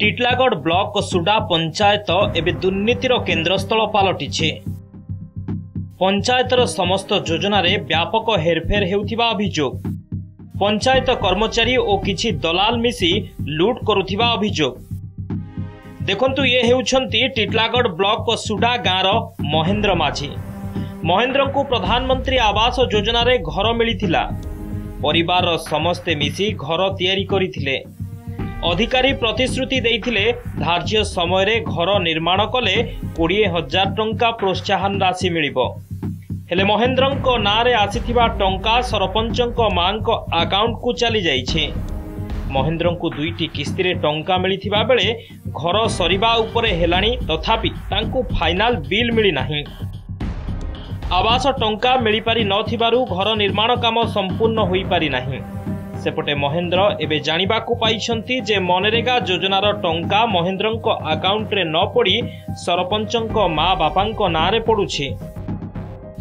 Titlagarh block सुडा panchayat एवं दुर्नीतिर केन्द्रस्थल पलटिछे। पंचायतर समस्त योजना रे व्यापक हेरफेर हेउथिबा अभियोग, पंचायत कर्मचारी और किछि दलाल मिसी लूट करुथिबा अभियोग। देखंतु ये हेउछंती टीटलागढ़ ब्लॉक सुडा गाँर महेंद्र माझी। महेंद्र को प्रधानमंत्री आवास योजना रे घर मिलिथिला। परिवार समस्ते मिसी घर तैयारी करिथिले। अधिकारी प्रतिश्रुति देइथिले धार्य समय रे घर निर्माण कले 20,000 टंका प्रोत्साहन राशि मिलिबो। हेले महेंद्रंको नारे आसीथिबा टंका सरपंचंको मांको अकाउंट को चली जाइछे। महेंद्रंको 2टी किस्ती रे टंका मिलिथिबा बेले घर सरीबा उपरे हेलाणी, तथापि तांको फाइनल बिल मिली नाही। आवास टंका मिली पारि नथिबारु घर निर्माण काम संपूर्ण होई पारि नाही। सेपटे महेंद्र एबे जानिबाकू पाइछंती जे मनरेगा योजनार टंका महेंद्रंको अकाउंट रे न पड़ी सरपंचंको माँ बापांको नारे पड़ुछि।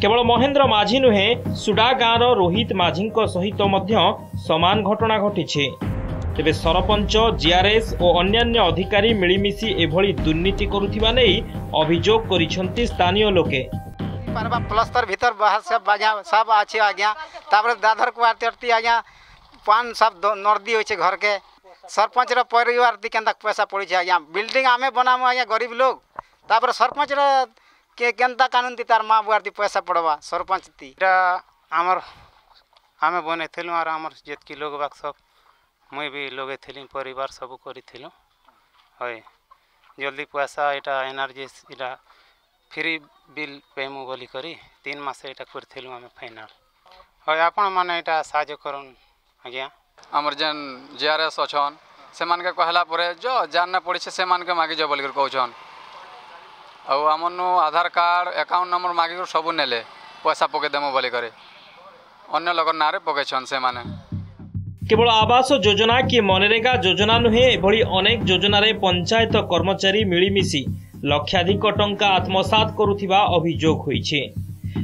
केवल महेंद्र माझी नुहे, सुडा गाँर रोहित माझींको सहित मध्य समान घटना घटिछि। तेबे सरपंच, जीआरएस और अन्यान्य अधिकारी मिलिमिशि एभली दुर्नीति करुथिबा नै अभियोग करिसंती स्थानीय लोके। प्लस्तर भीतर बाहर सब अच्छे आज्ञा तापर दादर क्वार्टर आज्ञा पान सब नर्दी होइछे घर के। सरपंच रो परिवार दी केंता पैसा पड़ी छे आज्ञा। बिल्डिंग आमे बनामु आज्ञा गरीब लोग, तापर सरपंच रो के केंता कानून दी तार मां बुआर दी पैसा पड़वा सरपंच दी। हमर आमे बनेथिलु और हमर जेतकी लोग बाक सब मुई भी लोगे थिली परिवार सब करिथिलु। होय जल्दी पैसा एटा एनर्जीएस एटा फ्री बिल पेमु बोली करी 3 मास एटा करथिलु आमे फाइनल। होय आपण माने एटा साहाय्य करन आज्ञा। हमर जन जीआरएस अछन से मान के कहला परे जो जान न पड़ी से मान के मागी जो बोली कर कहछन। औ हमनो आधार कार्ड अकाउंट नंबर मागी कर सब नेले पैसा पके देमो बोली करे अन्य लोग नारे पकेछन से माने। केवल आवास योजना कि मनरेगा योजना नुहे, एभली अनेक योजना रे पंचायत कर्मचारी मिलिमिशि लक्षाधिक टंका आत्मसात करुथिबा अभियोग होइछे।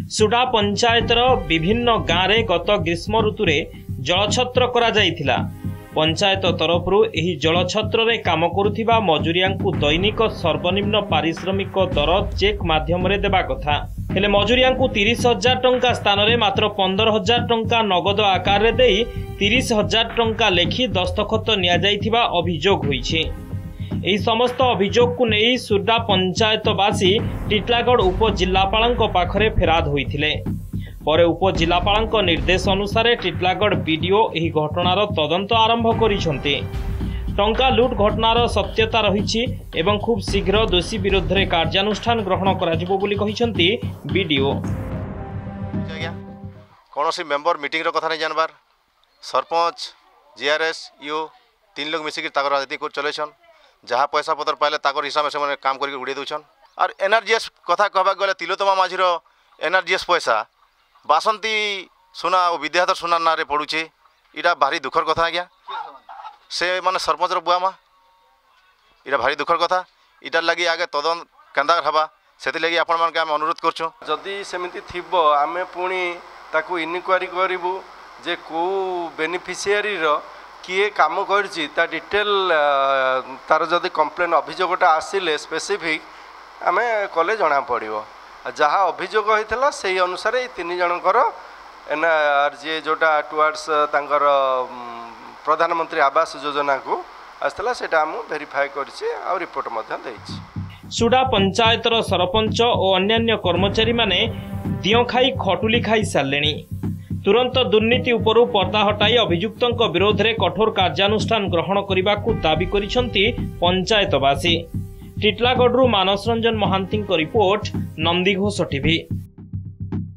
सुडा पंचायतर विभिन्न गाँव रे गत ग्रीष्म ऋतु रे जलछत्र करा जाइथिला। पंचायत तरफरु एही जलछत्र रे काम करुथिबा मजूरियांकु दैनिक सर्वनिम्न पारिश्रमिक दर चेक माध्यम रे देबा कथा। हेले मजूरियांकु 30,000 टंका स्थान रे मात्र 15,000 टंका नगद आकार रे देई 30,000 टंका लेखि दस्तखत निया जाइथिबा अभियोग होइछे। एही समस्त अभियोग को नेई सुडा पंचायतवासी टीटलागढ़ उपजिल्लापालଙ୍କ पाखरे फेराद होइथिले। परे उपजिल्लापालଙ୍କ निर्देश अनुसार टीटलागढ़ बीडीओ एही घटनार तदंत आरंभ करिसंते। टंका लूट घटनार सत्यता रहिछि एवं खूब शीघ्र दोषी विरुद्ध रे कार्यानुष्ठान ग्रहण कराजिबो बोली कहिसंती बीडीओ। कोनोसी मेंबर मीटिंग रो कथा नै जानबार, सरपंच जीआरएस यू 3 लोग मिसिक ताकर राजनीति को चलेछन। जहाँ पैसा पतर पाइले ताकर हिसाब से माने काम करके उड़े दउछन। और एनआरजीएस कथा कहबा गले तिलोतमा माझी रो एनआरजीएस पैसा बासंती सुना और विद्याधर सुना नारे पड़ुचे। इटा भारी दुखर कथा आज्ञा। से माने सरपंच रो बुआ मा इटा भारी दुखर कथा। इटार लगी आगे तदन केंदा हबा सेति लगी आपण मान के हम अनुरोध करछु। जदि सेमिति थिबो आमे पुणी ताकू इनक्वारी करिवु जे को बेनिफिशियरी रो किए काम करछि ता डिटेल तार जदि कंप्लेन अभियोगटा आसिले स्पेसिफिक आमे कले जणा पड़िबो। जहाँ अभियोग होइतला सेही अनुसार 3 जनकर एनआरजी जोटा टुवर्ड्स तांकर प्रधानमंत्री आवास योजना को आसला सेटा हम वेरीफाई करछि और रिपोर्ट मध्य देछि। सुडा पंचायतर सरपंच और अन्यान्य कर्मचारी माने दियो खाई खटुली खाई सारलेनी। तुरंत दुर्नीति उपरु पर्दा हटाई अभियुक्तଙ୍କ विरोध रे कठोर कार्यानुष्ठान ग्रहण करिबाकू दाबी करिसंती पंचायतवासी। टीटलागढ़ मानस रंजन महांती रिपोर्ट, नंदीघोष टीवी।